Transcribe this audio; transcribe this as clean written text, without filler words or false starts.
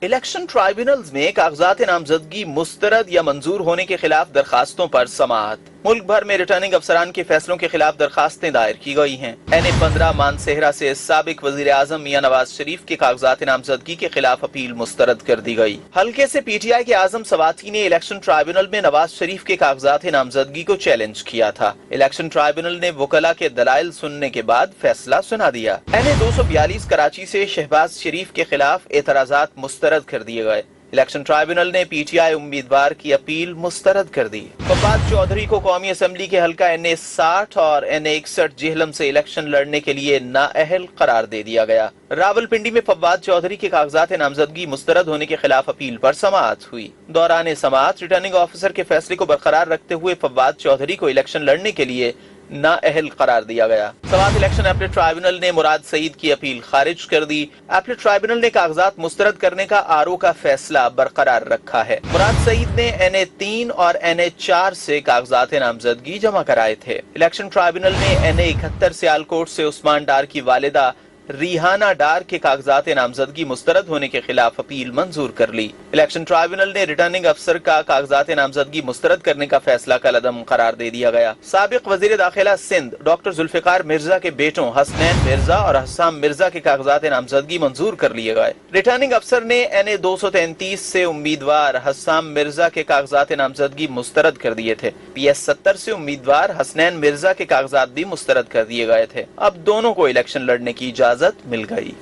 Election tribunals में कागजात नामजदगी मुस्तरद या मंजूर होने के खिलाफ दरखास्तों पर समाअत। मुल्क भर में रिटर्निंग अफसरान के फैसलों के खिलाफ दरखास्तें दायर की गई हैं। NA-15 मानसेहरा से साबिक वजीर आजम मियां नवाज शरीफ के कागजात नामजदगी के खिलाफ अपील मुस्तरद कर दी गई। हल्के से PTI के आजम सवाती ने इलेक्शन ट्राइब्यूनल में नवाज शरीफ के कागजात नामजदगी को चैलेंज किया था। इलेक्शन ट्राइब्यूनल ने वकला के दलाइल सुनने के बाद फैसला सुना दिया। NA-242 कराची से शहबाज शरीफ के खिलाफ एतराजात मुस्तरद कर दिए गए। इलेक्शन ट्राइब्यूनल ने PTI उम्मीदवार की अपील मुस्तरद कर दी। फवाद चौधरी को कौमी असम्बली के हल्का NA-60 और NA-61 जेहलम से इलेक्शन लड़ने के लिए नाअहल करार दे दिया गया। रावलपिंडी में फवाद चौधरी के कागजात नामजदगी मुस्तरद होने के खिलाफ अपील पर समाअत हुई। दौरान समाअत रिटर्निंग ऑफिसर के फैसले को बरकरार रखते हुए फवाद चौधरी को इलेक्शन लड़ने के लिए नाअहल करार दिया गया। समाअत इलेक्शन अपील ट्राइब्यूनल ने मुराद सईद की अपील खारिज कर दी। अपील ट्राइब्यूनल ने कागजात मुस्तरद करने का RO का फैसला बरकरार रखा है। मुराद सईद ने NA-3 और NA-4 से कागजात नामजदगी जमा कराए थे। इलेक्शन ट्राइब्यूनल ने NA-71 सियालकोट से उस्मान डार की वालिदा रिहाना डार के कागजात नामजदगी मुस्तरद होने के खिलाफ अपील मंजूर कर ली। इलेक्शन ट्राइब्यूनल ने रिटर्निंग अफसर का कागजात नामजदगी मुस्तरद करने का फैसला कलअदम करार दे दिया गया। साबिक वजीर दाखिला सिंध डॉक्टर जुल्फिकार मिर्जा के बेटों हसनैन मिर्जा और हसाम मिर्जा के कागजात नामजदगी मंजूर कर लिए गए। रिटर्निंग अफसर ने NA-233 से उम्मीदवार हसाम मिर्जा के कागजात नामजदगी मुस्तरद कर दिए थे। PS-70 से उम्मीदवार हसनैन मिर्जा के कागजात भी मुस्तरद कर दिए गए थे। अब दोनों को इलेक्शन लड़ने की इजाजत मिल गई।